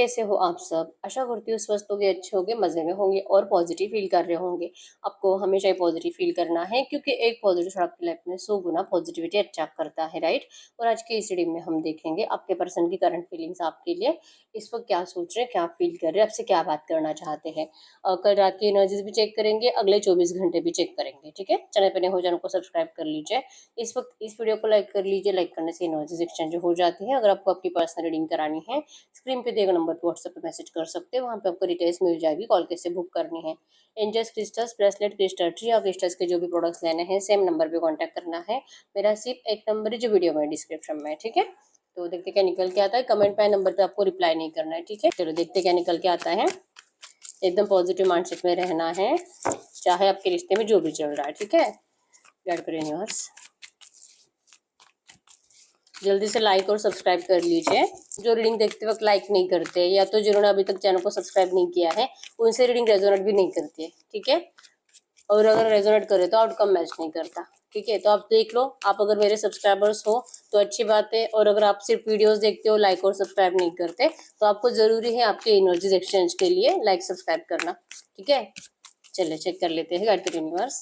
कैसे हो आप सब? आशा करती हूँ स्वस्थ होंगे, अच्छे होंगे, मज़े में होंगे और पॉजिटिव फील कर रहे होंगे। आपको हमेशा ही पॉजिटिव फील करना है क्योंकि एक पॉजिटिव थॉट आपकी लाइफ में 100 गुना पॉजिटिविटी अट्रैक्ट करता है, राइट? और आज की इस रीडिंग में हम देखेंगे आपके पर्सन की करंट फीलिंग्स आपके लिए इस वक्त क्या सोच रहे हैं, क्या फील कर रहे हैं, आपसे क्या बात करना चाहते हैं। कल रात की एनर्जीज भी चेक करेंगे, अगले 24 घंटे भी चेक करेंगे, ठीक है? चैनल पर नए हो चैनल को सब्सक्राइब कर लीजिए। इस वक्त इस वीडियो को लाइक कर लीजिए, लाइक करने से एनर्जीज एक्सचेंज हो जाती है। अगर आपको आपकी पर्सनल रीडिंग करानी है, स्क्रीन पे दिए गए नंबर पे व्हाट्सएप पे मैसेज कर सकते हैं, वहाँ पे आपको डिटेल्स मिल जाएगी, कॉल कैसे बुक करनी है। Angels crystals, bracelet, crystal tree और क्रिस्टल्स के जो भी प्रोडक्ट्स लेने हैं सेम नंबर पे कांटेक्ट करना है। मेरा सिर्फ एक नंबर है जो वीडियो में डिस्क्रिप्शन में है, ठीक है? तो देखते क्या निकल के आता है। कमेंट पे नंबर पे आपको रिप्लाई नहीं करना है, ठीक है? चलो देखते क्या निकल के आता है। एकदम पॉजिटिव माइंडसेट में रहना है, चाहे आपके रिश्ते में जो भी चल रहा है, ठीक है? गाइड करें यूनिवर्स, जल्दी से लाइक और सब्सक्राइब कर लीजिए। जो रीडिंग देखते वक्त लाइक नहीं करते या तो जिन्होंने अभी तक चैनल को सब्सक्राइब नहीं किया है उनसे रीडिंग रेजोनेट भी नहीं करती है, ठीक है? और अगर रेजोनेट करे तो आउटकम मैच नहीं करता, ठीक है? तो आप देख लो, आप अगर मेरे सब्सक्राइबर्स हो तो अच्छी बात है, और अगर आप सिर्फ वीडियोस देखते हो, लाइक और सब्सक्राइब नहीं करते, तो आपको जरूरी है आपके एनर्जीज एक्सचेंज के लिए लाइक सब्सक्राइब करना, ठीक है? चलिए चेक कर लेते हैं गाइड यूनिवर्स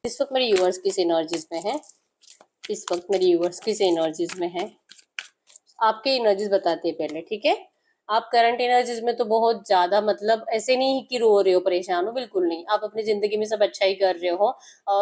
इस वक्त मेरे यूवर्स किस एनर्जीज में है। इस वक्त मेरी यूवर्स किस एनर्जीज में है, आपके एनर्जीज बताते हैं पहले, ठीक है? आप करंट एनर्जीज में तो बहुत ज्यादा, मतलब ऐसे नहीं कि रो रहे हो, परेशान हो, बिल्कुल नहीं। आप अपनी जिंदगी में सब अच्छा ही कर रहे हो।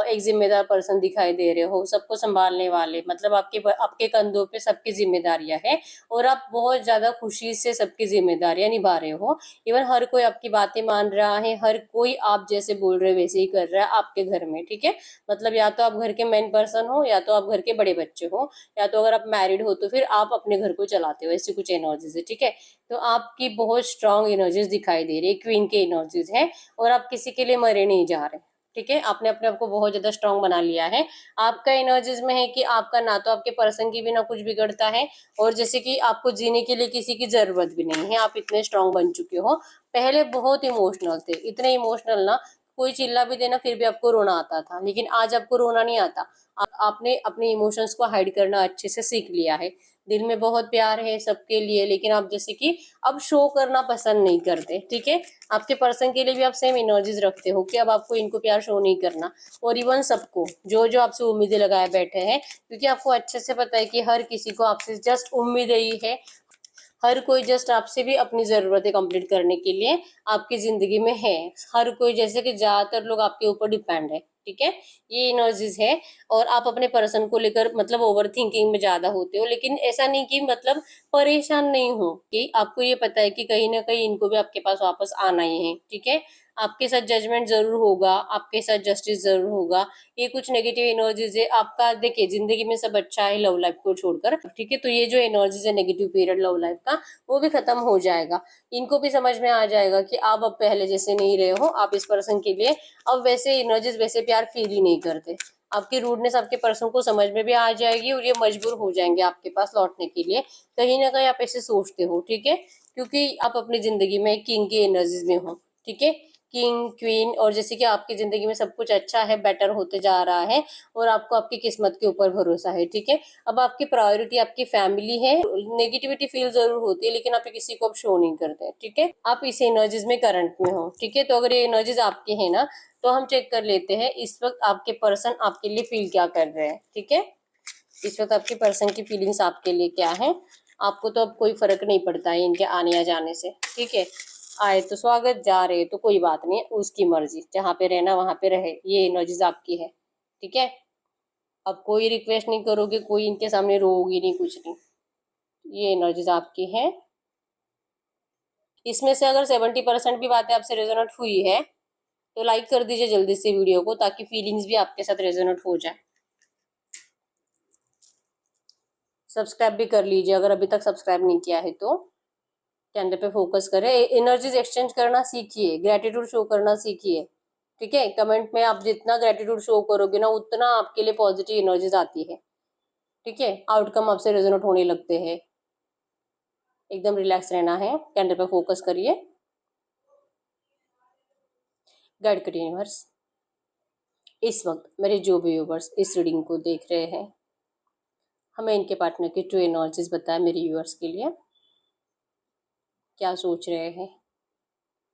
एक जिम्मेदार पर्सन दिखाई दे रहे हो, सबको संभालने वाले, मतलब आपके कंधों पे सबकी जिम्मेदारियां हैं और आप बहुत ज्यादा खुशी से सबकी जिम्मेदारियां निभा रहे हो। इवन हर कोई आपकी बातें मान रहा है, हर कोई आप जैसे बोल रहे हो वैसे ही कर रहा है आपके घर में, ठीक है? मतलब या तो आप घर के मेन पर्सन हो या तो आप घर के बड़े बच्चे हो, या तो अगर आप मैरिड हो तो फिर आप अपने घर को चलाते हो, ऐसी कुछ एनर्जीज है, ठीक है? तो आपकी बहुत स्ट्रांग एनर्जीज दिखाई दे रही है, क्वीन की एनर्जीज है, और आप किसी के लिए मरे नहीं जा रहे, ठीक है? आपने अपने आप को बहुत ज्यादा स्ट्रांग बना लिया है। आपका एनर्जीज में है कि आपका ना तो आपके पर्सन की भी ना कुछ बिगड़ता है, और जैसे कि आपको जीने के लिए किसी की जरूरत भी नहीं है, आप इतने स्ट्रांग बन चुके हो। पहले बहुत इमोशनल थे, इतने इमोशनल ना, कोई चिल्ला भी देना फिर भी आपको रोना आता था, लेकिन आज आपको रोना नहीं आता। आपने अपने इमोशंस को हाइड करना अच्छे से सीख लिया है। दिल में बहुत प्यार है सबके लिए, लेकिन आप जैसे कि अब शो करना पसंद नहीं करते, ठीक है? आपके पर्सन के लिए भी आप सेम एनर्जीज रखते हो कि अब आपको इनको प्यार शो नहीं करना। और इवन सबको जो जो आपसे उम्मीदें लगाए बैठे हैं, क्योंकि आपको अच्छे से पता है कि हर किसी को आपसे जस्ट उम्मीद ही है। हर कोई जस्ट आपसे भी अपनी ज़रूरतें कंप्लीट करने के लिए आपकी ज़िंदगी में है। हर कोई, जैसे कि ज़्यादातर लोग आपके ऊपर डिपेंड है, ठीक है? ये एनर्जीज है। और आप अपने पर्सन को लेकर मतलब ओवर थिंकिंग में ज़्यादा होते हो, लेकिन ऐसा नहीं कि मतलब परेशान नहीं हो, कि आपको ये पता है कि कहीं ना कहीं इनको भी आपके पास वापस आना ही है, ठीक है? आपके साथ जजमेंट जरूर होगा, आपके साथ जस्टिस जरूर होगा। ये कुछ नेगेटिव एनर्जीज है आपका। देखिए, जिंदगी में सब अच्छा है लव लाइफ को छोड़कर, ठीक है? तो ये जो एनर्जीज है नेगेटिव पीरियड लव लाइफ का, वो भी खत्म हो जाएगा। इनको भी समझ में आ जाएगा कि आप अब पहले जैसे नहीं रहे हो, आप इस पर्सन के लिए अब वैसे एनर्जीज, वैसे प्यार फील ही नहीं करते। आपकी रूडनेस आपके पर्सन को समझ में भी आ जाएगी और ये मजबूर हो जाएंगे आपके पास लौटने के लिए। कहीं ना कहीं आप ऐसे सोचते हो, ठीक है? क्योंकि आप अपनी जिंदगी में किंग की एनर्जीज में हो, ठीक है? किंग क्वीन, और जैसे कि आपकी जिंदगी में सब कुछ अच्छा है, बेटर होते जा रहा है, और आपको आपकी किस्मत के ऊपर भरोसा है, ठीक है? अब आपकी प्रायोरिटी आपकी फैमिली है। नेगेटिविटी फील जरूर होती है, लेकिन आप किसी को अब शो नहीं करते, ठीक है? आप इस एनर्जीज में करंट में हो, ठीक है? तो अगर ये एनर्जीज आपके है ना, तो हम चेक कर लेते हैं इस वक्त आपके पर्सन आपके लिए फील क्या कर रहे हैं, ठीक है? इस वक्त आपके पर्सन की फीलिंग्स आपके लिए क्या है। आपको तो अब कोई फर्क नहीं पड़ता है इनके आने या जाने से, ठीक है? आए तो स्वागत, जा रहे तो कोई बात नहीं, उसकी मर्जी, जहाँ पे रहना वहां पे रहे। ये एनर्जीज आपकी है, ठीक है? अब कोई रिक्वेस्ट नहीं करोगे, कोई इनके सामने रोओगी नहीं, कुछ नहीं। ये एनर्जीज आपकी है। इसमें से अगर 70% भी बातें आपसे रेजोनेट हुई है तो लाइक कर दीजिए जल्दी से वीडियो को, ताकि फीलिंग्स भी आपके साथ रेजोनेट हो जाए। सब्सक्राइब भी कर लीजिए अगर अभी तक सब्सक्राइब नहीं किया है तो। चैनल पे फोकस करें, एनर्जीज एक्सचेंज करना सीखिए, ग्रेटिट्यूड शो करना सीखिए, ठीक है? कमेंट में आप जितना ग्रेटिट्यूड शो करोगे ना, उतना आपके लिए पॉजिटिव एनर्जीज आती है, ठीक है? आउटकम आपसे रेजोनेट होने लगते हैं। एकदम रिलैक्स रहना है, कैंडल पे फोकस करिए। गाइड करिए यूनिवर्स, इस वक्त मेरे जो भी व्यूवर्स इस रीडिंग को देख रहे हैं, हमें इनके पार्टनर की ट्रू एनर्जीज बताएं मेरे व्यूवर्स के लिए। क्या सोच रहे हैं,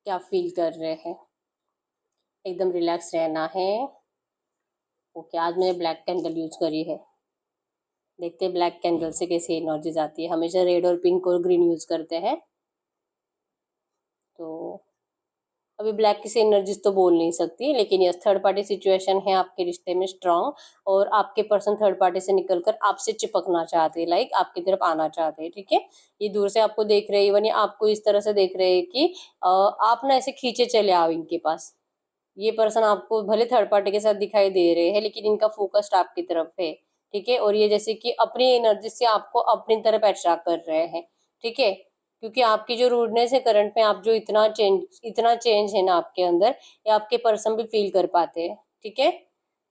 क्या फील कर रहे हैं। एकदम रिलैक्स रहना है। ओके, आज मैंने ब्लैक कैंडल यूज करी है। देखते हैं ब्लैक कैंडल से कैसी एनर्जीज आती है। हमेशा रेड और पिंक और ग्रीन यूज करते हैं। तो अभी ब्लैक की से एनर्जीज तो बोल नहीं सकती, लेकिन यस, थर्ड पार्टी सिचुएशन है आपके रिश्ते में स्ट्रांग। और आपके पर्सन थर्ड पार्टी से निकलकर आपसे चिपकना चाहते हैं, लाइक आपकी तरफ आना चाहते हैं। ठीक है, ये दूर से आपको देख रहे हैं, इवन ये आपको इस तरह से देख रहे हैं कि आप ना ऐसे खींचे चले आओ इनके पास। ये पर्सन आपको भले थर्ड पार्टी के साथ दिखाई दे रहे हैं, लेकिन इनका फोकस्ड आपकी तरफ है। ठीक है, और ये जैसे कि अपनी एनर्जी से आपको अपनी तरफ अट्रैक्ट कर रहे हैं। ठीक है, क्योंकि आपकी जो रूडनेस है करंट में, आप जो इतना चेंज है ना आपके अंदर, ये आपके पर्सन भी फील कर पाते हैं। ठीक है,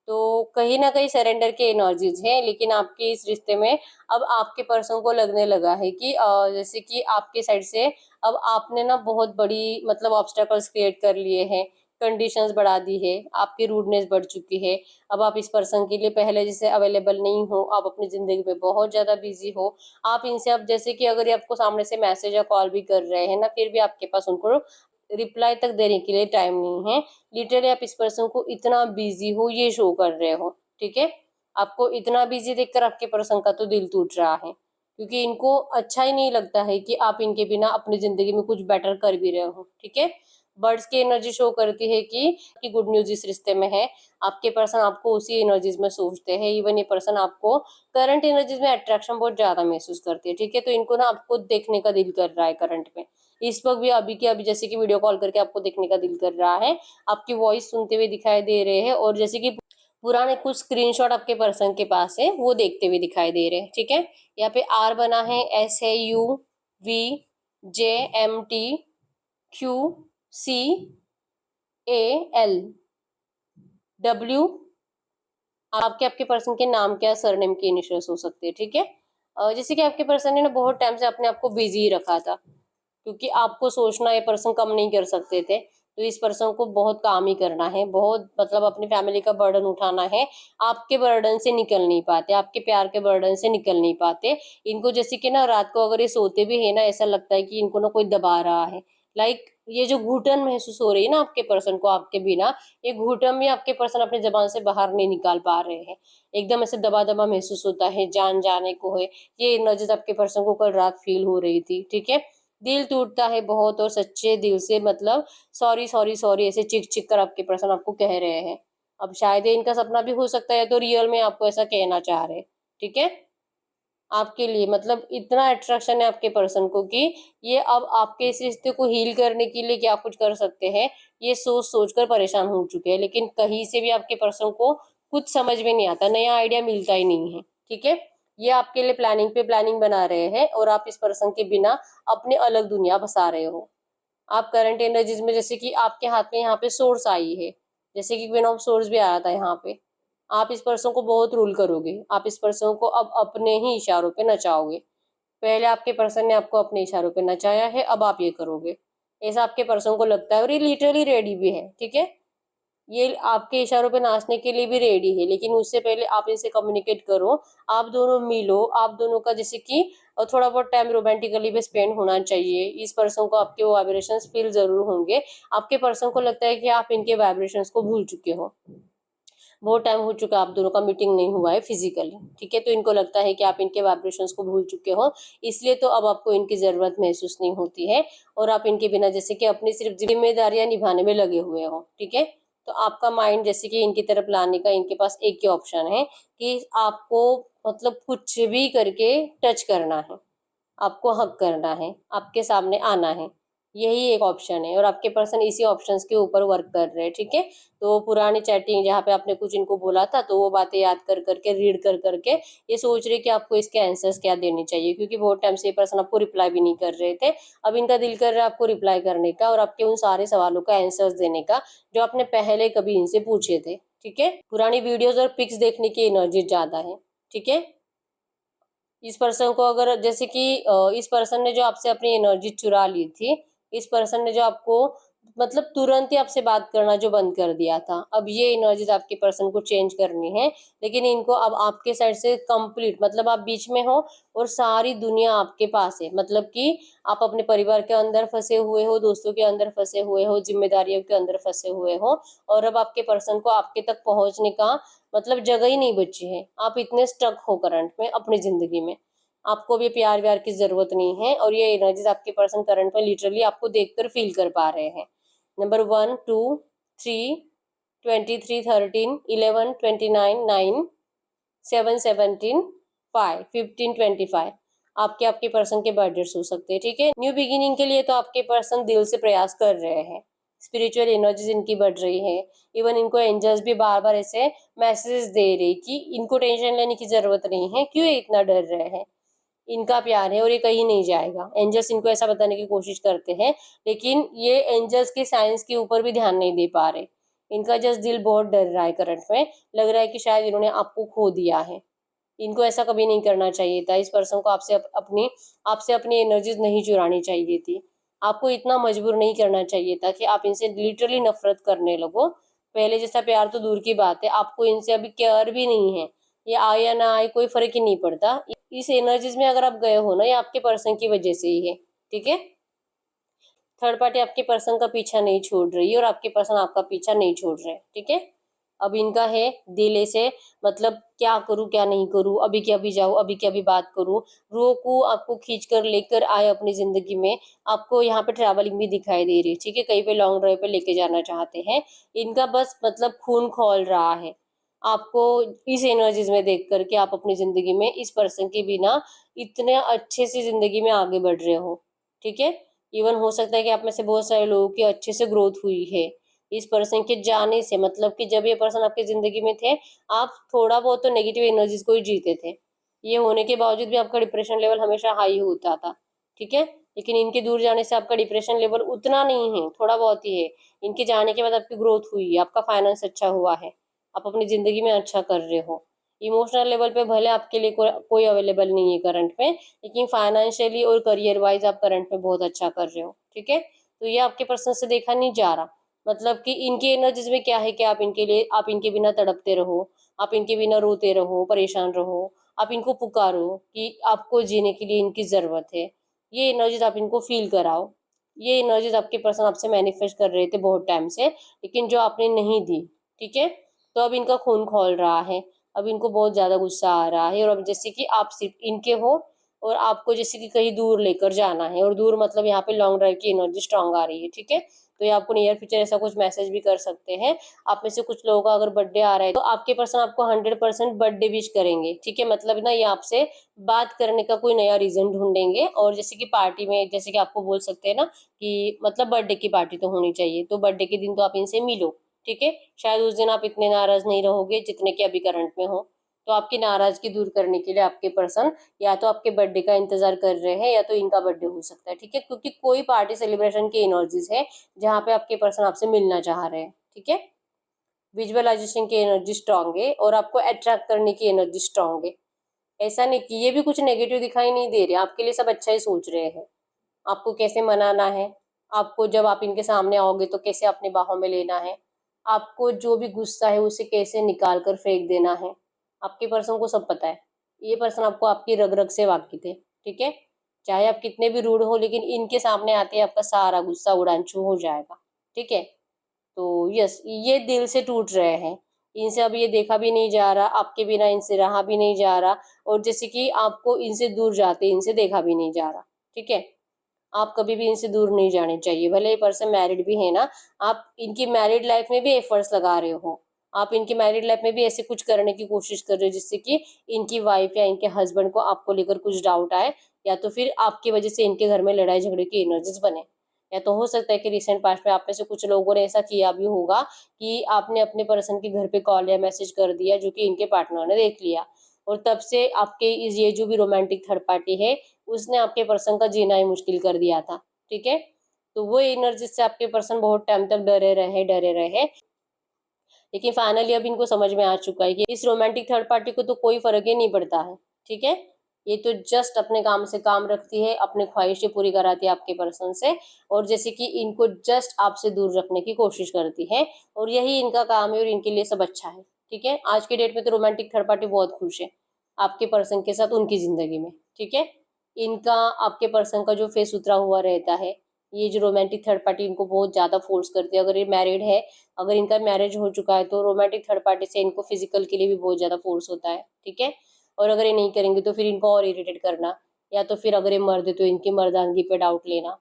तो कहीं ना कहीं सरेंडर की एनर्जीज है, लेकिन आपके इस रिश्ते में अब आपके पर्सन को लगने लगा है कि जैसे कि आपके साइड से अब आपने ना बहुत बड़ी मतलब ऑब्स्टेकल्स क्रिएट कर लिए हैं, कंडीशंस बढ़ा दी है, आपकी रूडनेस बढ़ चुकी है। अब आप इस पर्सन के लिए पहले जैसे अवेलेबल नहीं हो, आप अपनी जिंदगी में बहुत ज्यादा बिजी हो। आप इनसे अब जैसे कि अगर ये आपको सामने से मैसेज या कॉल भी कर रहे हैं ना, फिर भी आपके पास उनको रिप्लाई तक देने के लिए टाइम नहीं है। लिटरली आप इस पर्सन को इतना बिजी हो ये शो कर रहे हो। ठीक है, आपको इतना बिजी देखकर आपके पर्सन का तो दिल टूट रहा है, क्योंकि इनको अच्छा ही नहीं लगता है कि आप इनके बिना अपनी जिंदगी में कुछ बेटर कर भी रहे हो। ठीक है, बर्ड्स की एनर्जी शो करती है कि गुड न्यूज इस रिश्ते में है। आपके पर्सन आपको उसी एनर्जीज में सोचते हैं। इवन ये पर्सन आपको करंट एनर्जीज में अट्रैक्शन बहुत ज्यादा महसूस करती है। ठीक है, तो इनको ना आपको देखने का दिल कर रहा है करंट में, इस वक्त भी, अभी के अभी, जैसे कि वीडियो कॉल करके आपको देखने का दिल कर रहा है, आपकी वॉइस सुनते हुए दिखाई दे रहे हैं, और जैसे कि पुराने कुछ स्क्रीनशॉट आपके पर्सन के पास है वो देखते हुए दिखाई दे रहे हैं। ठीक है, यहाँ पे आर बना है, एस है, U, V, J, M, T, Q, C, A, L, W. आपके आपके पर्सन के नाम क्या, सरनेम के इनिशियल्स हो सकते हैं। ठीक है, जैसे कि आपके पर्सन ने ना बहुत टाइम से अपने आप को बिजी रखा था, क्योंकि आपको सोचना ये पर्सन कम नहीं कर सकते थे। तो इस पर्सन को बहुत काम ही करना है, बहुत मतलब अपनी फैमिली का बर्डन उठाना है। आपके बर्डन से निकल नहीं पाते, आपके प्यार के बर्डन से निकल नहीं पाते। इनको जैसे कि ना रात को अगर ये सोते भी है ना, ऐसा लगता है कि इनको ना कोई दबा रहा है। लाइक ये जो घुटन महसूस हो रही है ना आपके पर्सन को आपके बिना, ये घुटन भी आपके पर्सन अपने जबान से बाहर नहीं निकाल पा रहे हैं। एकदम ऐसे दबा दबा महसूस होता है, जान जाने को है। ये एनर्जीज आपके पर्सन को कल रात फील हो रही थी। ठीक है, दिल टूटता है बहुत, और सच्चे दिल से मतलब सॉरी सॉरी सॉरी ऐसे चिक चिक कर आपके पर्सन आपको कह रहे हैं। अब शायद ये इनका सपना भी हो सकता है, तो रियल में आपको ऐसा कहना चाह रहे हैं। ठीक है, आपके लिए मतलब इतना अट्रैक्शन है आपके पर्सन को कि ये अब आपके इस रिश्ते को हील करने के लिए क्या कुछ कर सकते हैं, ये सोच सोच कर परेशान हो चुके हैं। लेकिन कहीं से भी आपके पर्सन को कुछ समझ में नहीं आता, नया आइडिया मिलता ही नहीं है। ठीक है, ये आपके लिए प्लानिंग पे प्लानिंग बना रहे हैं, और आप इस पर्सन के बिना अपनी अलग दुनिया बसा रहे हो। आप करंट एनर्जीज में जैसे कि आपके हाथ में यहाँ पे सोर्स आई है, जैसे कि क्वीन ऑफ सोर्स भी आया था यहाँ पे। आप इस पर्सन को बहुत रूल करोगे, आप इस पर्सन को अब अपने ही इशारों पे नचाओगे। पहले आपके पर्सन ने आपको अपने इशारों पे नचाया है, अब आप ये करोगे, ऐसा आपके पर्सन को लगता है, और ये लिटरली रेडी भी है। ठीक है, ये आपके इशारों पे नाचने के लिए भी रेडी है, लेकिन उससे पहले आप इनसे कम्युनिकेट करो, आप दोनों मिलो, आप दोनों का जैसे कि थोड़ा बहुत टाइम रोमांटिकली भी स्पेंड होना चाहिए। इस पर्सन को आपके वाइब्रेशंस फील जरूर होंगे। आपके पर्सन को लगता है कि आप इनके वाइब्रेशंस को भूल चुके हो, बहुत टाइम हो चुका आप दोनों का मीटिंग नहीं हुआ है फिजिकली। ठीक है, तो इनको लगता है कि आप इनके वाइब्रेशंस को भूल चुके हो, इसलिए तो अब आपको इनकी जरूरत महसूस नहीं होती है, और आप इनके बिना जैसे कि अपनी सिर्फ जिम्मेदारियां निभाने में लगे हुए हो। ठीक है, तो आपका माइंड जैसे कि इनकी तरफ लाने का इनके पास एक ही ऑप्शन है कि आपको मतलब कुछ भी करके टच करना है, आपको हक करना है, आपके सामने आना है, यही एक ऑप्शन है, और आपके पर्सन इसी ऑप्शंस के ऊपर वर्क कर रहे हैं। ठीक है, तो पुरानी चैटिंग जहाँ पे आपने कुछ इनको बोला था, तो वो बातें याद कर करके, रीड कर करके ये सोच रहे कि आपको इसके आंसर्स क्या देने चाहिए, क्योंकि बहुत टाइम से ये पर्सन आपको रिप्लाई भी नहीं कर रहे थे। अब इनका दिल कर रहा है आपको रिप्लाई करने का, और आपके उन सारे सवालों का आंसर्स देने का जो आपने पहले कभी इनसे पूछे थे। ठीक है, पुरानी वीडियोज और पिक्स देखने की एनर्जी ज्यादा है। ठीक है, इस पर्सन को अगर जैसे कि इस पर्सन ने जो आपसे अपनी एनर्जी चुरा ली थी, इस पर्सन ने जो आपको मतलब तुरंत ही आपसे बात करना जो बंद कर दिया था। अब ये एनर्जीज आपके पर्सन को चेंज करनी है, लेकिन इनको अब आपके साइड से कंप्लीट, मतलब आप बीच में हो और सारी दुनिया आपके पास है। मतलब कि आप अपने परिवार के अंदर फंसे हुए हो, दोस्तों के अंदर फंसे हुए हो, जिम्मेदारियों के अंदर फंसे हुए हो, और अब आपके पर्सन को आपके तक पहुंचने का मतलब जगह ही नहीं बची है। आप इतने स्टक हो करंट में अपनी जिंदगी में, आपको भी प्यार व्यार की जरूरत नहीं है। और ये एनर्जीज आपके पर्सन करंट में लिटरली आपको देखकर फील कर पा रहे हैं। नंबर 1, 2, 3, 23, 13, 11, 29, 9, 7, 17, 5, 15, 25 आपके पर्सन के बर्थडे हो सकते हैं। ठीक है, न्यू बिगिनिंग के लिए तो आपके पर्सन दिल से प्रयास कर रहे हैं। स्पिरिचुअल एनर्जीज इनकी बढ़ रही है। इवन इनको एंजल्स भी बार बार ऐसे मैसेज दे रहे कि इनको टेंशन लेने की जरूरत नहीं है, क्यों ये इतना डर रहे हैं, इनका प्यार है और ये कहीं नहीं जाएगा। एंजल्स इनको ऐसा बताने की कोशिश करते हैं, लेकिन ये एंजल्स के साइंस के ऊपर भी ध्यान नहीं दे पा रहे। इनका जस्ट दिल बहुत डर रहा है करंट में। लग रहा है कि शायद इन्होंने आपको खो दिया है। इनको ऐसा कभी नहीं करना चाहिए था। इस पर्सन को आपसे अपनी एनर्जीज नहीं चुरानी चाहिए थी। आपको इतना मजबूर नहीं करना चाहिए था कि आप इनसे लिटरली नफरत करने लगो। पहले जैसा प्यार तो दूर की बात है, आपको इनसे अभी केयर भी नहीं है। ये आए या ना आए कोई फर्क ही नहीं पड़ता। इस एनर्जीज में अगर आप गए हो ना, ये आपके पर्सन की वजह से ही है। ठीक है, थर्ड पार्टी आपके पर्सन का पीछा नहीं छोड़ रही है और आपके पर्सन आपका पीछा नहीं छोड़ रहे। ठीक है, अब इनका है दिल से, मतलब क्या करूं क्या नहीं करूं, अभी क्या अभी जाऊं, अभी क्या अभी बात करूं, रोकू आपको खींच कर लेकर आए अपनी जिंदगी में। आपको यहाँ पे ट्रैवलिंग भी दिखाई दे रही है। ठीक है, कहीं पे लॉन्ग ड्राइव पे लेके जाना चाहते हैं। इनका बस मतलब खून खौल रहा है आपको इस एनर्जीज में देख कर के। आप अपनी जिंदगी में इस पर्सन के बिना इतने अच्छे से जिंदगी में आगे बढ़ रहे हो। ठीक है, इवन हो सकता है कि आप में से बहुत सारे लोगों की अच्छे से ग्रोथ हुई है इस पर्सन के जाने से। मतलब कि जब ये पर्सन आपकी जिंदगी में थे, आप थोड़ा बहुत तो नेगेटिव एनर्जीज को ही जीते थे। ये होने के बावजूद भी आपका डिप्रेशन लेवल हमेशा हाई होता था। ठीक है, लेकिन इनके दूर जाने से आपका डिप्रेशन लेवल उतना नहीं है, थोड़ा बहुत ही है। इनके जाने के बाद आपकी ग्रोथ हुई है, आपका फाइनेंस अच्छा हुआ है, आप अपनी जिंदगी में अच्छा कर रहे हो। इमोशनल लेवल पे भले आपके लिए कोई अवेलेबल नहीं है करंट में, लेकिन फाइनेंशियली और करियर वाइज आप करंट में बहुत अच्छा कर रहे हो। ठीक है, तो ये आपके पर्सन से देखा नहीं जा रहा। मतलब कि इनकी एनर्जीज में क्या है कि आप इनके बिना तड़पते रहो, आप इनके बिना रोते रहो, परेशान रहो, आप इनको पुकारो कि आपको जीने के लिए इनकी जरूरत है। ये एनर्जीज आप इनको फील कराओ। ये एनर्जीज आपके पर्सन आपसे मैनिफेस्ट कर रहे थे बहुत टाइम से, लेकिन जो आपने नहीं दी। ठीक है, तो अब इनका खून खौल रहा है। अब इनको बहुत ज्यादा गुस्सा आ रहा है, और अब जैसे कि आप सिर्फ इनके हो और आपको जैसे कि कहीं दूर लेकर जाना है, और दूर मतलब यहाँ पे लॉन्ग ड्राइव की एनर्जी स्ट्रांग आ रही है। ठीक है, तो ये आपको नियर फ्यूचर ऐसा कुछ मैसेज भी कर सकते हैं। आप में से कुछ लोगों का अगर बर्थडे आ रहा है, तो आपके पर्सन आपको 100% बर्थडे विश करेंगे। ठीक है, मतलब ना ये आपसे बात करने का कोई नया रीजन ढूंढेंगे। और जैसे कि पार्टी में, जैसे कि आपको बोल सकते हैं ना कि मतलब बर्थडे की पार्टी तो होनी चाहिए, तो बर्थडे के दिन तो आप इनसे मिलो। ठीक है, शायद उस दिन आप इतने नाराज नहीं रहोगे जितने कि अभी करंट में हो। तो आपकी नाराजगी दूर करने के लिए आपके पर्सन या तो आपके बर्थडे का इंतजार कर रहे हैं, या तो इनका बर्थडे हो सकता है। ठीक है, क्योंकि कोई पार्टी सेलिब्रेशन की एनर्जीज है जहाँ पे आपके पर्सन आपसे मिलना चाह रहे हैं। ठीक है, विजुअलाइजेशन की एनर्जी स्ट्रांग है और आपको अट्रैक्ट करने की एनर्जी स्ट्रांग है। ऐसा नहीं कि ये भी कुछ नेगेटिव दिखाई नहीं दे रहे, आपके लिए सब अच्छा ही सोच रहे हैं। आपको कैसे मनाना है, आपको जब आप इनके सामने आओगे तो कैसे अपनी बाहों में लेना है, आपको जो भी गुस्सा है उसे कैसे निकाल कर फेंक देना है, आपके पर्सन को सब पता है। ये पर्सन आपको आपकी रग रग से वाकिफ है। ठीक है, चाहे आप कितने भी रूड हो, लेकिन इनके सामने आते ही आपका सारा गुस्सा उड़ांचू हो जाएगा। ठीक है, तो यस, ये दिल से टूट रहे हैं। इनसे अब ये देखा भी नहीं जा रहा, आपके बिना इनसे रहा भी नहीं जा रहा, और जैसे कि आपको इनसे दूर जाते इनसे देखा भी नहीं जा रहा। ठीक है, आप कभी भी इनसे दूर नहीं जाने चाहिए। भले ये पर्सन मैरिड भी है ना, आप इनकी मैरिड लाइफ में भी एफर्ट्स लगा रहे हो। आप इनकी मैरिड लाइफ में भी ऐसे कुछ करने की कोशिश कर रहे हो जिससे कि इनकी वाइफ या इनके हस्बैंड को आपको लेकर कुछ डाउट आए, या तो फिर आपकी वजह से इनके घर में लड़ाई झगड़े की एनर्जीज बने। या तो हो सकता है कि रिसेंट पास्ट में आप में से कुछ लोगों ने ऐसा किया भी होगा कि आपने अपने पर्सन के घर पे कॉल या मैसेज कर दिया, जो कि इनके पार्टनर ने देख लिया, और तब से आपके ये जो भी रोमांटिक थर्ड पार्टी है, उसने आपके पर्सन का जीना ही मुश्किल कर दिया था। ठीक है, तो वो एनर्जी से आपके पर्सन बहुत टाइम तक डरे रहे, लेकिन फाइनली अब इनको समझ में आ चुका है कि इस रोमांटिक थर्ड पार्टी को तो कोई फर्क ही नहीं पड़ता है। ठीक है, ये तो जस्ट अपने काम से काम रखती है, अपनी ख्वाहिशें पूरी कराती है आपके पर्सन से, और जैसे कि इनको जस्ट आपसे दूर रखने की कोशिश करती है, और यही इनका काम है और इनके लिए सब अच्छा है। ठीक है, आज के डेट में तो रोमांटिक थर्ड पार्टी बहुत खुश है आपके पर्सन के साथ उनकी जिंदगी में। ठीक है, इनका आपके पर्सन का जो फेस उतरा हुआ रहता है, ये जो रोमांटिक थर्ड पार्टी इनको बहुत ज्यादा फोर्स करती है। अगर ये मैरिड है, अगर इनका मैरिज हो चुका है, तो रोमांटिक थर्ड पार्टी से इनको फिजिकल के लिए भी बहुत ज्यादा फोर्स होता है। ठीक है, और अगर ये नहीं करेंगे तो फिर इनको और इरिटेट करना, या तो फिर अगर ये मर्द है तो इनकी मर्दानगी पे डाउट लेना,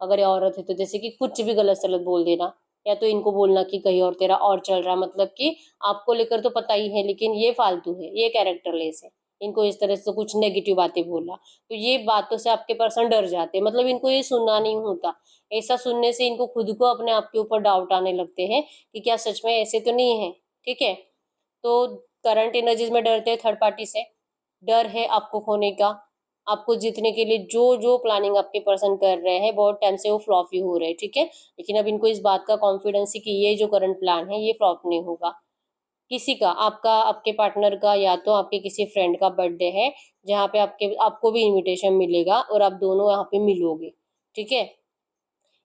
अगर ये औरत है तो जैसे कि कुछ भी गलत सलत बोल देना, या तो इनको बोलना कि कहीं और तेरा और चल रहा है, मतलब कि आपको लेकर तो पता ही है लेकिन ये फालतू है, ये कैरेक्टरलेस है, इनको इस तरह से कुछ नेगेटिव बातें बोला, तो ये बातों से आपके पर्सन डर जाते हैं, मतलब इनको ये सुनना नहीं होता। ऐसा सुनने से इनको खुद को अपने आप के ऊपर डाउट आने लगते हैं कि क्या सच में ऐसे तो नहीं है। ठीक है, तो करंट एनर्जीज में डरते हैं थर्ड पार्टी से, डर है आपको खोने का, आपको जीतने के लिए जो जो प्लानिंग आपके पर्सन कर रहे हैं बहुत टाइम से वो फ्लॉप ही हो रहे हैं। ठीक है, लेकिन अब इनको इस बात का कॉन्फिडेंस है कि ये जो करंट प्लान है ये फ्लॉप नहीं होगा। किसी का, आपका, आपके पार्टनर का, या तो आपके किसी फ्रेंड का बर्थडे है जहाँ पे आपको भी इनविटेशन मिलेगा और आप दोनों यहाँ पे मिलोगे। ठीक है,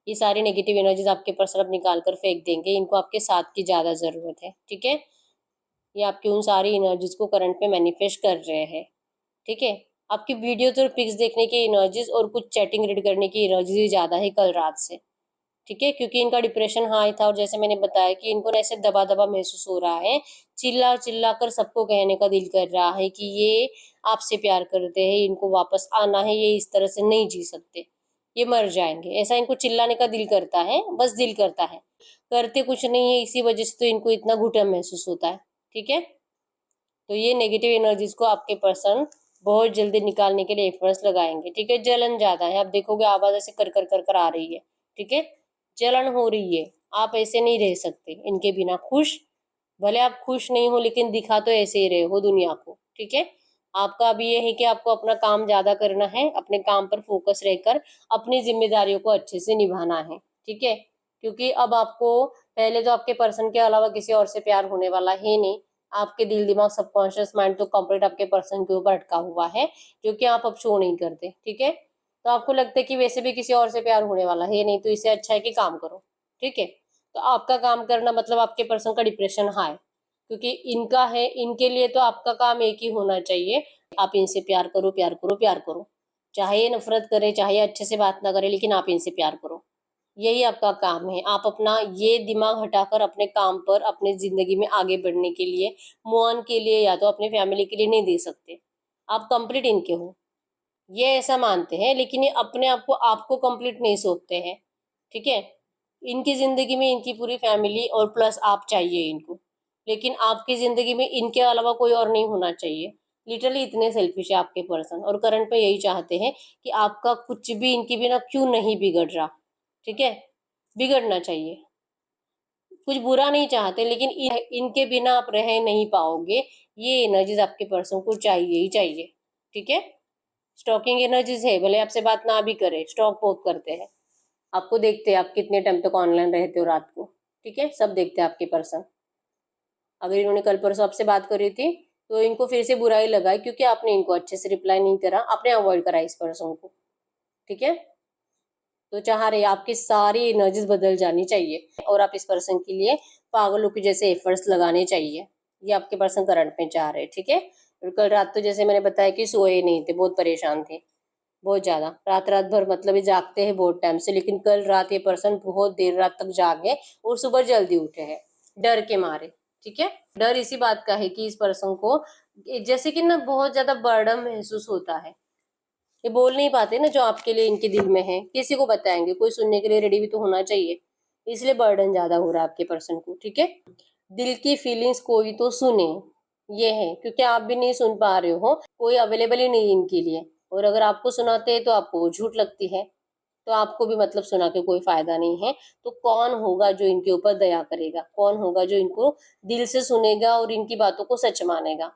ये सारी नेगेटिव एनर्जीज आपके पर्सन अब निकाल कर फेंक देंगे, इनको आपके साथ की ज्यादा जरूरत है। ठीक है, ये आपकी उन सारी एनर्जीज को करंट में मैनिफेस्ट कर रहे हैं। ठीक है, आपकी वीडियोज और पिक्स देखने की एनर्जीज और कुछ चैटिंग रीड करने की एनर्जी ज्यादा है कल रात से। ठीक है, क्योंकि इनका डिप्रेशन हाई था, और जैसे मैंने बताया कि इनको ऐसे दबा दबा महसूस हो रहा है, चिल्ला चिल्ला कर सबको कहने का दिल कर रहा है कि ये आपसे प्यार करते हैं, इनको वापस आना है, ये इस तरह से नहीं जी सकते, ये मर जाएंगे, ऐसा इनको चिल्लाने का दिल करता है, बस दिल करता है, करते कुछ नहीं है, इसी वजह से तो इनको इतना घुटन महसूस होता है। ठीक है, तो ये नेगेटिव एनर्जीज को आपके पर्सन बहुत जल्दी निकालने के लिए एफर्ट्स लगाएंगे। ठीक है, जलन ज्यादा है, आप देखोगे आवाज ऐसे कर कर कर कर आ रही है। ठीक है, जलन हो रही है, आप ऐसे नहीं रह सकते इनके बिना खुश, भले आप खुश नहीं हो लेकिन दिखा तो ऐसे ही रहे हो दुनिया को। ठीक है, आपका अभी ये है कि आपको अपना काम ज्यादा करना है, अपने काम पर फोकस रहकर अपनी जिम्मेदारियों को अच्छे से निभाना है। ठीक है, क्योंकि अब आपको, पहले तो आपके पर्सन के अलावा किसी और से प्यार होने वाला है नहीं, आपके दिल दिमाग सबकॉन्शियस माइंड तो कंप्लीट आपके पर्सन के ऊपर अटका हुआ है, जो कि आप अब शो नहीं करते। ठीक है, तो आपको लगता है कि वैसे भी किसी और से प्यार होने वाला है नहीं, तो इससे अच्छा है कि काम करो। ठीक है, तो आपका काम करना मतलब आपके पर्सन का डिप्रेशन हाई, क्योंकि इनका है, इनके लिए तो आपका काम एक ही होना चाहिए, आप इनसे प्यार करो प्यार करो प्यार करो, चाहे ये नफरत करे, चाहे अच्छे से बात ना करे, लेकिन आप इनसे प्यार करो, यही आपका काम है। आप अपना ये दिमाग हटाकर अपने काम पर, अपने जिंदगी में आगे बढ़ने के लिए, मोहन के लिए या तो अपने फैमिली के लिए नहीं दे सकते, आप कंप्लीट इनके हो, ये ऐसा मानते हैं, लेकिन ये अपने आप को आपको कंप्लीट नहीं सोचते हैं। ठीक है, इनकी जिंदगी में इनकी पूरी फैमिली और प्लस आप चाहिए इनको, लेकिन आपकी जिंदगी में इनके अलावा कोई और नहीं होना चाहिए। लिटरली इतने सेल्फिश है आपके पर्सन, और करंट में यही चाहते हैं कि आपका कुछ भी इनके बिना क्यों नहीं बिगड़ रहा। ठीक है, बिगड़ना चाहिए, कुछ बुरा नहीं चाहते, लेकिन इनके बिना आप रह नहीं पाओगे, ये एनर्जीज आपके पर्सन को चाहिए ही चाहिए। ठीक है, स्टॉकिंग एनर्जीज है, भले आपसे बात ना भी करे, स्टॉक बहुत करते हैं, आपको देखते हैं आप कितने टाइम तक ऑनलाइन रहते हो रात को। ठीक है, सब देखते हैं आपके पर्सन। अगर इन्होंने कल परसों आपसे बात करी थी तो इनको फिर से बुरा ही लगा है, क्योंकि आपने इनको अच्छे से रिप्लाई नहीं करा, आपने अवॉइड करा इस पर्सन को। ठीक है, तो चाह रहे आपकी सारी एनर्जीज बदल जानी चाहिए, और आप इस पर्सन के लिए पागलों के जैसे एफर्ट्स लगाने चाहिए, ये आपके पर्सन करंट में चाह रहे। ठीक है, और कल रात तो जैसे मैंने बताया कि सोए नहीं थे, बहुत परेशान थे, बहुत ज्यादा, रात रात भर, मतलब ये जागते हैं बहुत टाइम से, लेकिन कल रात ये पर्सन बहुत देर रात तक जागे और सुबह जल्दी उठे हैं डर के मारे। ठीक है, डर इसी बात का है कि इस पर्सन को जैसे कि ना बहुत ज्यादा बर्डन महसूस होता है, ये बोल नहीं पाते ना, जो आपके लिए इनके दिल में है, किसी को बताएंगे, कोई सुनने के लिए रेडी भी तो होना चाहिए, इसलिए बर्डन ज्यादा हो रहा है आपके पर्सन को। ठीक है, दिल की फीलिंग्स कोई तो सुने, ये है, क्योंकि आप भी नहीं सुन पा रहे हो, कोई अवेलेबल ही नहीं इनके लिए, और अगर आपको सुनाते हैं तो आपको वो झूठ लगती है, तो आपको भी मतलब सुना के कोई फायदा नहीं है। तो कौन होगा जो इनके ऊपर दया करेगा, कौन होगा जो इनको दिल से सुनेगा और इनकी बातों को सच मानेगा।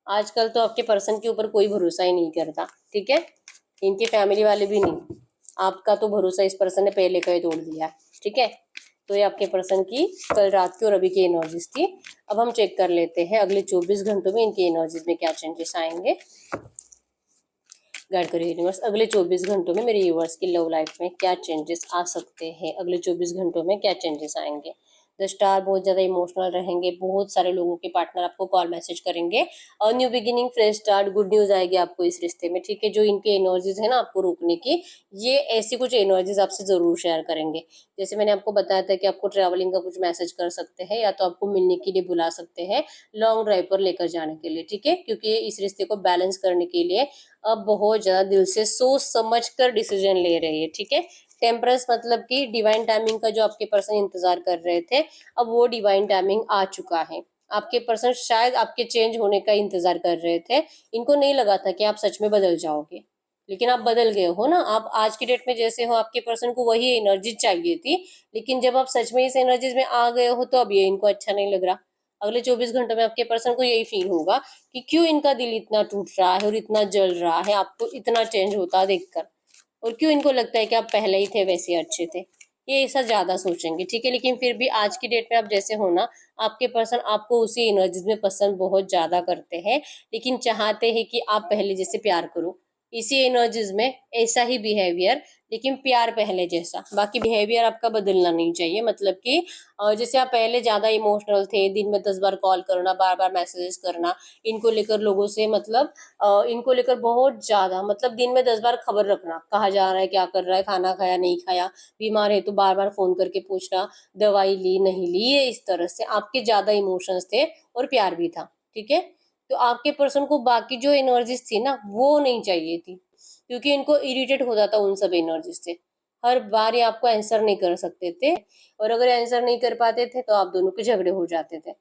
आजकल तो आपके पर्सन के ऊपर कोई भरोसा ही नहीं करता। ठीक है, इनकी फैमिली वाले भी नहीं, आपका तो भरोसा इस पर्सन ने पहले का ही तोड़ दिया है। ठीक है, तो ये आपके पर्सन की कल रात की और अभी की एनर्जीज थी। अब हम चेक कर लेते हैं अगले 24 घंटों में इनकी एनर्जीज में क्या चेंजेस आएंगे। गाइड करिए यूनिवर्स, अगले 24 घंटों में मेरे व्यूअर्स की लव लाइफ में क्या चेंजेस आ सकते हैं, अगले 24 घंटों में क्या चेंजेस आएंगे। द स्टार बहुत ज़्यादा इमोशनल रहेंगे, बहुत सारे लोगों के पार्टनर आपको कॉल मैसेज करेंगे और new beginning, fresh start, good news आएगी आपको इस रिश्ते में, ठीक है। जो इनके एनर्जीज है ना आपको रोकने की, ये ऐसी कुछ एनर्जीज आपसे ज़रूर शेयर करेंगे। जैसे मैंने आपको बताया था कि आपको ट्रैवलिंग का कुछ मैसेज कर सकते हैं या तो आपको मिलने के लिए बुला सकते हैं, लॉन्ग ड्राइव पर लेकर जाने के लिए, ठीक है। क्योंकि इस रिश्ते को बैलेंस करने के लिए अब बहुत ज़्यादा दिल से सोच समझ कर डिसीजन ले रही है, ठीक है। टेम्परेंस मतलब कि डिवाइन टाइमिंग का जो आपके पर्सन इंतजार कर रहे थे, अब वो डिवाइन टाइमिंग आ चुका है। आपके पर्सन शायद आपके चेंज होने का इंतजार कर रहे थे, इनको नहीं लगा था कि आप सच में बदल जाओगे, लेकिन आप बदल गए हो ना। आप आज की डेट में जैसे हो, आपके पर्सन को वही एनर्जी चाहिए थी, लेकिन जब आप सच में इस एनर्जीज में आ गए हो तो अब ये इनको अच्छा नहीं लग रहा। अगले 24 घंटों में आपके पर्सन को यही फील होगा कि क्यों इनका दिल इतना टूट रहा है और इतना जल रहा है आपको इतना चेंज होता देखकर, और क्यों इनको लगता है कि आप पहले ही थे वैसे अच्छे थे। ये ऐसा ज्यादा सोचेंगे, ठीक है। लेकिन फिर भी आज की डेट में आप जैसे हो ना, आपके पर्सन आपको उसी एनर्जीज में पसंद बहुत ज्यादा करते हैं, लेकिन चाहते हैं कि आप पहले जैसे प्यार करो, इसी एनर्जीज में ऐसा ही बिहेवियर, लेकिन प्यार पहले जैसा। बाकी बिहेवियर आपका बदलना नहीं चाहिए, मतलब कि जैसे आप पहले ज्यादा इमोशनल थे, दिन में 10 बार कॉल करना, बार बार मैसेजेस करना, इनको लेकर लोगों से मतलब इनको लेकर बहुत ज्यादा, मतलब दिन में 10 बार खबर रखना, कहाँ जा रहा है, क्या कर रहा है, खाना खाया नहीं खाया, बीमार है तो बार बार फोन करके पूछना, दवाई ली नहीं ली, ये इस तरह से आपके ज्यादा इमोशंस थे और प्यार भी था, ठीक है। तो आपके पर्सन को बाकी जो एनर्जीज थी ना वो नहीं चाहिए थी, क्योंकि इनको इरिटेट होता था उन सब एनर्जी से। हर बार ये आपको आंसर नहीं कर सकते थे, और अगर आंसर नहीं कर पाते थे तो आप दोनों के झगड़े हो जाते थे।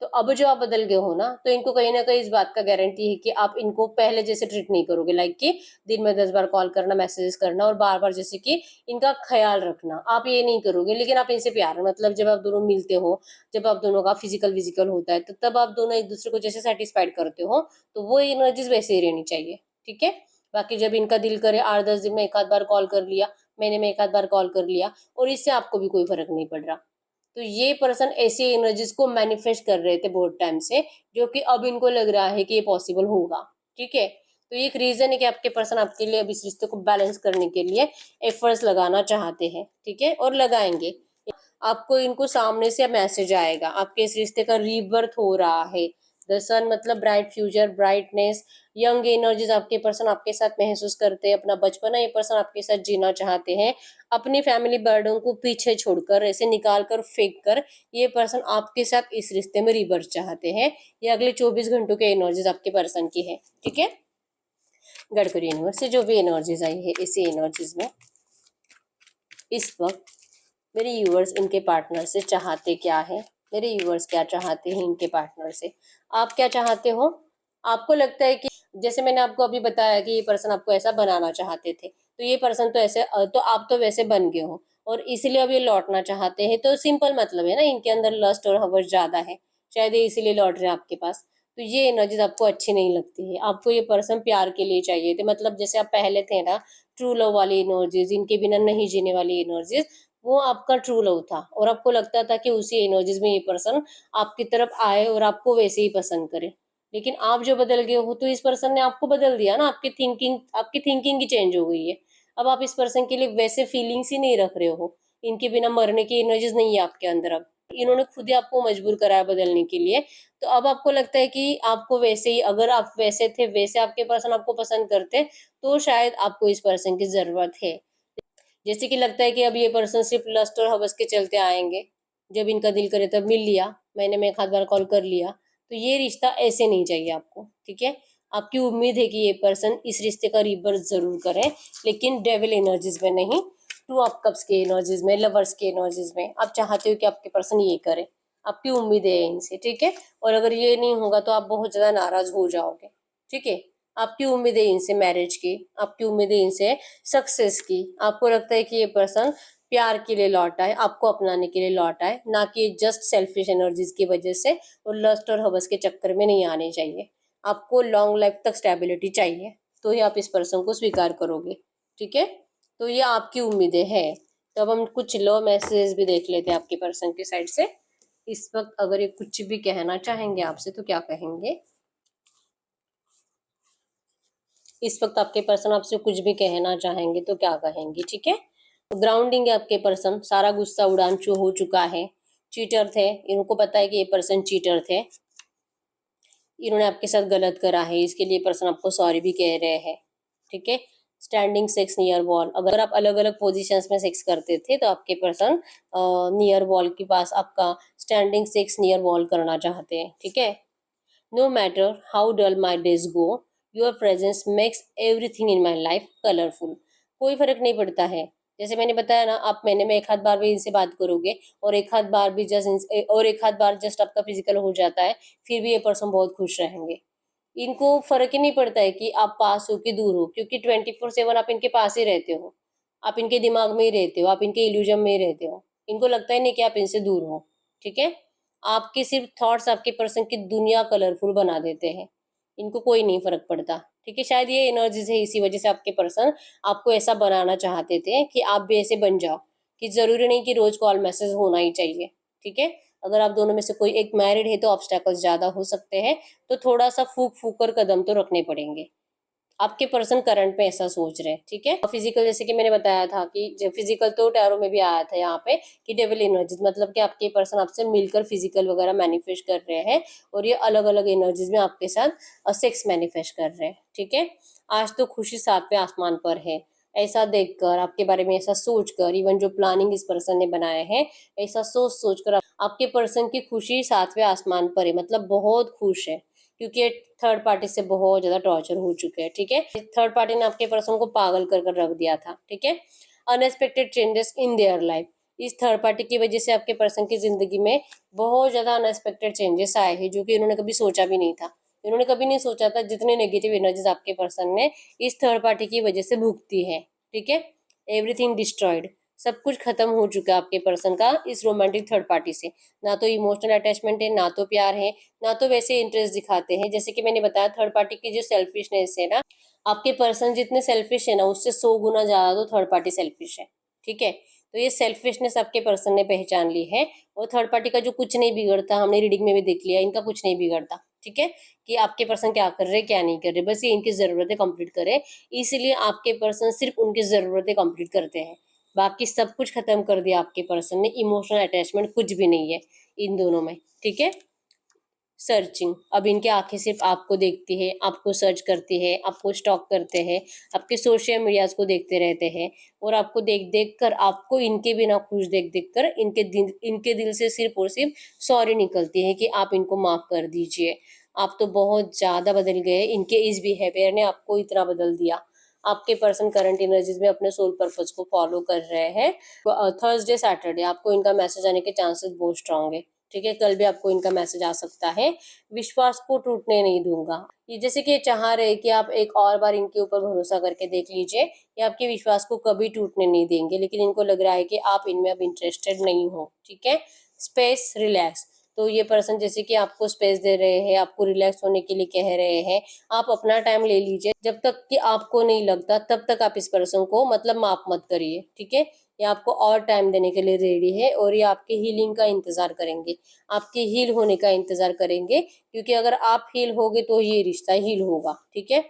तो अब जो आप बदल गए हो ना, तो इनको कहीं ना कहीं इस बात का गारंटी है कि आप इनको पहले जैसे ट्रीट नहीं करोगे, लाइक कि दिन में 10 बार कॉल करना, मैसेजेस करना और बार बार जैसे कि इनका ख्याल रखना, आप ये नहीं करोगे। लेकिन आप इनसे प्यार, मतलब जब आप दोनों मिलते हो, जब आप दोनों का फिजिकल विजिकल होता है, तो तब आप दोनों एक दूसरे को जैसे सेटिस्फाइड करते हो, तो वो एनर्जीज वैसे ही रहनी चाहिए, ठीक है। बाकी जब इनका दिल करे 8-10 दिन में एक आध बार कॉल कर लिया, महीने में एक आध बार कॉल कर लिया, और इससे आपको भी कोई फर्क नहीं पड़ रहा, तो ये पर्सन ऐसी एनर्जीज को मैनिफेस्ट कर रहे थे बहुत टाइम से, जो कि अब इनको लग रहा है कि ये पॉसिबल होगा, ठीक है। तो ये एक रीजन है कि आपके पर्सन आपके लिए अब इस रिश्ते को बैलेंस करने के लिए एफर्ट्स लगाना चाहते हैं, ठीक है, और लगाएंगे। आपको इनको सामने से मैसेज आएगा, आपके इस रिश्ते का रीबर्थ हो रहा है। द सन मतलब bright future, brightness, young energies आपके पर्सन आपके साथ महसूस करते हैं, अपना बचपना ये पर्सन आपके साथ जीना चाहते हैं, अपनी फैमिली बर्डन को पीछे छोड़कर, ऐसे निकाल कर फेंक कर, ये पर्सन आपके साथ इस रिश्ते में रिबर्थ चाहते हैं। ये अगले 24 घंटों के एनर्जीज आपके पर्सन की है, ठीक है। गडकरी यूनिवर्स से जो भी एनर्जीज आई है, इसी एनर्जीज में इस वक्त मेरे व्यूअर्स इनके पार्टनर से चाहते क्या है, मेरे व्यूअर्स क्या चाहते हैं इनके पार्टनर से, आप क्या चाहते हो। आपको लगता है कि जैसे मैंने आपको अभी बताया कि ये पर्सन आपको ऐसा बनाना चाहते थे, तो ये पर्सन तो ऐसे तो आप तो वैसे बन गए हो, और इसलिए अब ये लौटना चाहते हैं। तो सिंपल मतलब है ना, इनके अंदर लस्ट और हवस ज्यादा है, शायद ये इसीलिए लौट रहे हैं आपके पास। तो ये एनर्जीज आपको अच्छी नहीं लगती है, आपको ये पर्सन प्यार के लिए चाहिए थे, मतलब जैसे आप पहले थे ना, ट्रू लव वाली एनर्जीज, इनके बिना नहीं जीने वाली एनर्जीज, वो आपका ट्रू लव था, और आपको लगता था कि उसी एनर्जीज में ये पर्सन आपकी तरफ आए और आपको वैसे ही पसंद करे। लेकिन आप जो बदल गए हो, तो इस पर्सन ने आपको बदल दिया ना, आपकी थिंकिंग ही चेंज हो गई है। अब आप इस पर्सन के लिए वैसे फीलिंग्स ही नहीं रख रहे हो, इनके बिना मरने की एनर्जीज नहीं है आपके अंदर। अब इन्होंने खुद ही आपको मजबूर कराया बदलने के लिए, तो अब आपको लगता है कि आपको वैसे ही, अगर आप वैसे थे वैसे आपके पर्सन आपको पसंद करते, तो शायद आपको इस पर्सन की जरूरत है। जैसे कि लगता है कि अब ये पर्सन सिर्फ लस्ट और हवस के चलते आएंगे, जब इनका दिल करे तब मिल लिया, महीने में एक आध बार कॉल कर लिया, तो ये रिश्ता ऐसे नहीं चाहिए आपको, ठीक है। आपकी उम्मीद है कि ये पर्सन इस रिश्ते का रिबर्थ जरूर करें, लेकिन डेविल एनर्जीज में नहीं, टू ऑफ कप्स के एनर्जीज में, लवर्स के एनर्जीज में आप चाहते हो कि आपके पर्सन ये करे, आपकी उम्मीद है इनसे, ठीक है। और अगर ये नहीं होगा तो आप बहुत ज्यादा नाराज हो जाओगे, ठीक है। आपकी उम्मीद है इनसे मैरिज की, आपकी उम्मीद है इनसे सक्सेस की, आपको लगता है कि ये पर्सन प्यार के लिए लौटा है, आपको अपनाने के लिए लौटा है, ना कि जस्ट सेल्फिश एनर्जीज की वजह से और लस्ट और हवस के चक्कर में नहीं आने चाहिए। आपको लॉन्ग लाइफ तक स्टेबिलिटी चाहिए, तो ही आप इस पर्सन को स्वीकार करोगे, ठीक है। तो ये आपकी उम्मीदें हैं। तो अब हम कुछ लो मैसेज भी देख लेते हैं आपके पर्सन की साइड से। इस वक्त अगर ये कुछ भी कहना चाहेंगे आपसे तो क्या कहेंगे। इस वक्त आपके पर्सन आपसे कुछ भी कहना चाहेंगे तो क्या कहेंगे, ठीक है। ग्राउंडिंग है आपके पर्सन, सारा गुस्सा उड़ान हो चुका है। चीटर थे, इनको पता है कि ये पर्सन चीटर थे, इन्होंने आपके साथ गलत करा है, इसके लिए पर्सन आपको सॉरी भी कह रहे हैं, ठीक है। स्टैंडिंग सेक्स नियर वॉल, अगर आप अलग अलग पोजीशंस में सेक्स करते थे तो आपके पर्सन नियर वॉल के पास आपका स्टैंडिंग सेक्स नियर वॉल करना चाहते हैं, ठीक है। No matter how dull my days go, your presence makes everything in my life colourful. कोई फर्क नहीं पड़ता है, जैसे मैंने बताया ना, आप महीने में एक आध बार भी इनसे बात करोगे और एक आध बार जस्ट आपका फिजिकल हो जाता है, फिर भी ये पर्सन बहुत खुश रहेंगे। इनको फर्क ही नहीं पड़ता है कि आप पास हो कि दूर हो, क्योंकि 24/7 आप इनके पास ही रहते हो, आप इनके दिमाग में ही रहते हो, आप इनके इल्यूजन में ही रहते हो। इनको लगता ही नहीं कि आप इनसे दूर हो, ठीक है। आपके सिर्फ थॉट्स आपके पर्सन की दुनिया कलरफुल बना देते हैं, इनको कोई नहीं फर्क पड़ता, ठीक है। शायद ये एनर्जीज है, इसी वजह से आपके पर्सन आपको ऐसा बनाना चाहते थे कि आप भी ऐसे बन जाओ, कि जरूरी नहीं कि रोज कॉल मैसेज होना ही चाहिए, ठीक है। अगर आप दोनों में से कोई एक मैरिड है तो ऑब्स्टेकल्स ज्यादा हो सकते हैं, तो थोड़ा सा फूक फूक कर कदम तो रखने पड़ेंगे। आपके पर्सन करंट में ऐसा सोच रहे हैं, ठीक है। फिजिकल, जैसे कि मैंने बताया था कि फिजिकल तो टैरो में भी आया था यहाँ पे कि डेविल एनर्जीज, मतलब कि आपके पर्सन आपसे मिलकर फिजिकल वगैरह मैनिफेस्ट कर रहे हैं, और ये अलग अलग एनर्जीज में आपके साथ सेक्स मैनिफेस्ट कर रहे हैं, ठीक है। आज तो खुशी सातवें आसमान पर है, ऐसा देखकर, आपके बारे में ऐसा सोचकर, इवन जो प्लानिंग इस पर्सन ने बनाए हैं, ऐसा सोच सोचकर आपके पर्सन की खुशी सातवें आसमान पर है, मतलब बहुत खुश है, क्योंकि ये थर्ड पार्टी से बहुत ज्यादा टॉर्चर हो चुके हैं, ठीक है। थर्ड पार्टी ने आपके पर्सन को पागल कर रख दिया था, ठीक है। Unexpected changes in their life, इस थर्ड पार्टी की वजह से आपके पर्सन की जिंदगी में बहुत ज्यादा अनएक्सपेक्टेड चेंजेस आए हैं, जो कि इन्होंने कभी सोचा भी नहीं था। इन्होंने कभी नहीं सोचा था जितने नेगेटिव एनर्जीज आपके पर्सन ने इस थर्ड पार्टी की वजह से भुगती है, ठीक है। एवरीथिंग डिस्ट्रॉयड, सब कुछ खत्म हो चुका है आपके पर्सन का इस रोमांटिक थर्ड पार्टी से। ना तो इमोशनल अटैचमेंट है, ना तो प्यार है, ना तो वैसे इंटरेस्ट दिखाते हैं। जैसे कि मैंने बताया, थर्ड पार्टी की जो सेल्फिशनेस है ना, आपके पर्सन जितने सेल्फिश है ना, उससे 100 गुना ज्यादा तो थर्ड पार्टी सेल्फिश है, ठीक है। तो ये सेल्फिशनेस आपके पर्सन ने पहचान ली है, और थर्ड पार्टी का जो कुछ नहीं बिगड़ता, हमने रीडिंग में भी देख लिया, इनका कुछ नहीं बिगड़ता, ठीक है। कि आपके पर्सन क्या कर रहे क्या नहीं कर रहे, बस ये इनकी जरूरतें कंप्लीट करे, इसलिए आपके पर्सन सिर्फ उनकी जरूरतें कंप्लीट करते हैं। बाकी सब कुछ खत्म कर दिया आपके पर्सन ने, इमोशनल अटैचमेंट कुछ भी नहीं है इन दोनों में, ठीक है। सर्चिंग, अब इनकी आंखें सिर्फ आपको देखती है, आपको सर्च करती है, आपको स्टॉक करते हैं, आपके सोशल मीडियाज को देखते रहते हैं, और आपको देख देख कर, आपको इनके बिना खुश देख देख कर इनके दिल से सिर्फ और सिर्फ सॉरी निकलती है कि आप इनको माफ कर दीजिए। आप तो बहुत ज्यादा बदल गए, इनके इस बिहेवियर ने आपको इतना बदल दिया। आपके पर्सन करंट एनर्जीज में अपने सोल पर्पस को फॉलो कर रहे हैं। थर्सडे सैटरडे आपको इनका मैसेज आने के चांसेस बहुत स्ट्रांग है, ठीक है। कल भी आपको इनका मैसेज आ सकता है। विश्वास को टूटने नहीं दूंगा, ये जैसे कि ये चाह रहे कि आप एक और बार इनके ऊपर भरोसा करके देख लीजिए, ये आपके विश्वास को कभी टूटने नहीं देंगे, लेकिन इनको लग रहा है कि आप इनमें अब इंटरेस्टेड नहीं हो, ठीक है। स्पेस रिलैक्स, तो ये पर्सन जैसे कि आपको स्पेस दे रहे हैं, आपको रिलैक्स होने के लिए कह रहे हैं, आप अपना टाइम ले लीजिए, जब तक कि आपको नहीं लगता तब तक आप इस पर्सन को मतलब माफ मत करिए, ठीक है। ये आपको और टाइम देने के लिए रेडी है, और ये आपके हीलिंग का इंतजार करेंगे, आपके हील होने का इंतजार करेंगे, क्योंकि अगर आप हील होगे तो ये रिश्ता हील होगा, ठीक है।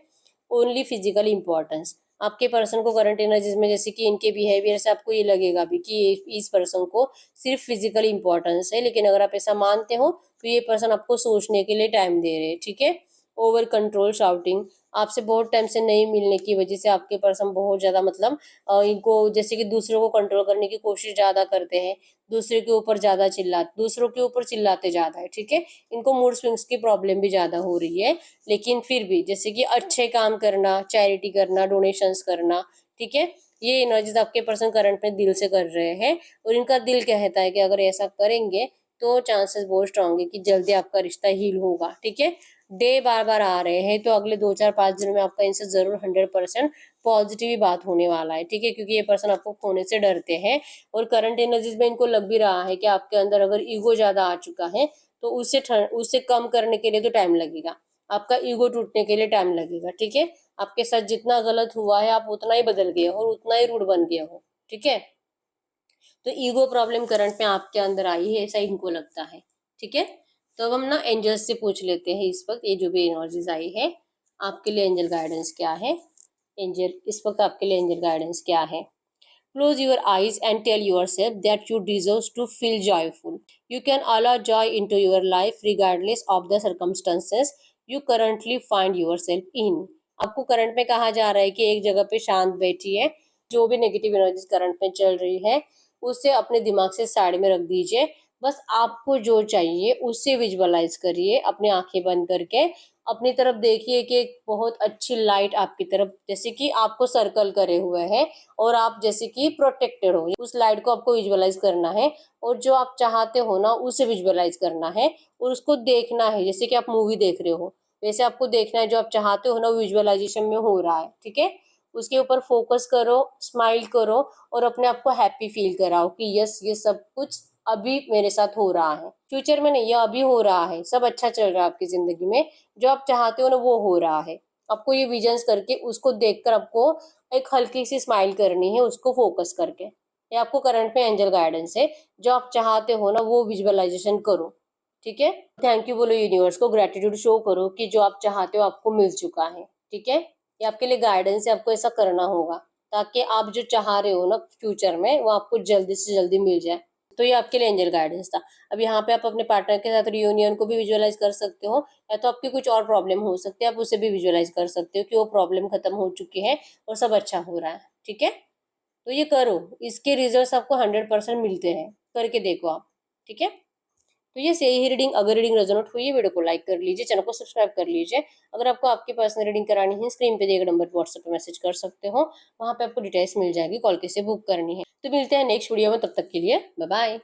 ओनली फिजिकल इंपॉर्टेंस, आपके पर्सन को करंट एनर्जीज में, जैसे कि इनके बिहेवियर से आपको ये लगेगा भी कि इस पर्सन को सिर्फ फिजिकल इंपॉर्टेंस है, लेकिन अगर आप ऐसा मानते हो तो ये पर्सन आपको सोचने के लिए टाइम दे रहे हैं, ठीक है। ओवर कंट्रोल शाउटिंग, आपसे बहुत टाइम से नहीं मिलने की वजह से आपके पर्सन बहुत ज्यादा मतलब इनको जैसे कि दूसरों को कंट्रोल करने की कोशिश ज्यादा करते हैं, दूसरों के ऊपर चिल्लाते ज्यादा है, ठीक है। इनको मूड स्विंग्स की प्रॉब्लम भी ज्यादा हो रही है, लेकिन फिर भी जैसे कि अच्छे काम करना, चैरिटी करना, डोनेशंस करना, ठीक है, ये एनर्जीज आपके पर्सन करंट में दिल से कर रहे हैं, और इनका दिल कहता है कि अगर ऐसा करेंगे तो चांसेस बहुत स्ट्रांग है कि जल्दी आपका रिश्ता हील होगा, ठीक है। डे बार बार आ रहे हैं, तो अगले 2 4 5 दिनों में आपका इनसे जरूर 100% पॉजिटिव ही बात होने वाला है, ठीक है, क्योंकि ये पर्सन आपको खोने से डरते हैं, और करंट एनर्जीज में इनको लग भी रहा है कि आपके अंदर अगर ईगो ज्यादा आ चुका है तो उससे कम करने के लिए तो टाइम लगेगा, आपका ईगो टूटने के लिए टाइम लगेगा, ठीक है। आपके साथ जितना गलत हुआ है आप उतना ही बदल गए हो और उतना ही रूड बन गए हो, ठीक है। तो ईगो प्रॉब्लम करंट में आपके अंदर आई है, ऐसा इनको लगता है, ठीक है। तो अब हम ना एंजल्स से पूछ लेते हैं इस वक्त ये जो भी एनर्जीज आई है। आपके लिए एंजल गाइडेंस क्या है। एंजल इस वक्त आपके लिए एंजल गाइडेंस क्या है। Close your eyes and tell yourself that you deserve to feel joyful. You can allow joy into your life regardless of the circumstances you currently find yourself in. आपको current में कहा जा रहा है कि एक जगह पे शांत बैठिए, जो भी नेगेटिव एनर्जी करंट में चल रही है उसे अपने दिमाग से साइड में रख दीजिए। बस आपको जो चाहिए उससे विजुअलाइज करिए, अपनी आंखें बंद करके अपनी तरफ देखिए कि एक बहुत अच्छी लाइट आपकी तरफ जैसे कि आपको सर्कल करे हुए है और आप जैसे कि प्रोटेक्टेड हो। उस लाइट को आपको विजुअलाइज करना है और जो आप चाहते हो ना उसे विजुअलाइज करना है और उसको देखना है। जैसे कि आप मूवी देख रहे हो वैसे आपको देखना है, जो आप चाहते हो ना विजुअलाइजेशन में हो रहा है। ठीक है, उसके ऊपर फोकस करो, स्माइल करो और अपने आप को हैप्पी फील कराओ कि यस ये सब कुछ अभी मेरे साथ हो रहा है, फ्यूचर में नहीं, ये अभी हो रहा है, सब अच्छा चल रहा है आपकी जिंदगी में, जो आप चाहते हो ना वो हो रहा है। आपको ये विजन्स करके उसको देखकर आपको एक हल्की सी स्माइल करनी है, उसको फोकस करके। ये आपको करंट में एंजल गाइडेंस है, जो आप चाहते हो ना वो विजुअलाइजेशन करो। ठीक है, थैंक यू बोलो यूनिवर्स को, ग्रेटिट्यूड शो करो कि जो आप चाहते हो आपको मिल चुका है। ठीक है, ये आपके लिए गाइडेंस है, आपको ऐसा करना होगा ताकि आप जो चाह रहे हो ना फ्यूचर में वो आपको जल्दी से जल्दी मिल जाए। तो ये आपके लिए एंजल गाइडेंस था। अब यहाँ पे आप अपने पार्टनर के साथ रियूनियन को भी विजुअलाइज कर सकते हो, या तो आपकी कुछ और प्रॉब्लम हो सकती है, आप उसे भी विजुअलाइज कर सकते हो कि वो प्रॉब्लम खत्म हो चुकी है और सब अच्छा हो रहा है। ठीक है, तो ये करो, इसके रिजल्ट आपको 100% मिलते हैं, करके देखो आप। ठीक है, तो ये सही रीडिंग, अगर रीडिंग रेजोनेट हुई है वीडियो को लाइक कर लीजिए, चैनल को सब्सक्राइब कर लीजिए। अगर आपको आपकी पर्सनल रीडिंग करानी है स्क्रीन पे दिए गए नंबर पर व्हाट्सएप पे मैसेज कर सकते हो, वहाँ पे आपको डिटेल्स मिल जाएगी, कॉल कैसे बुक करनी है। तो मिलते हैं नेक्स्ट वीडियो में, तब तक के लिए बाय बाय।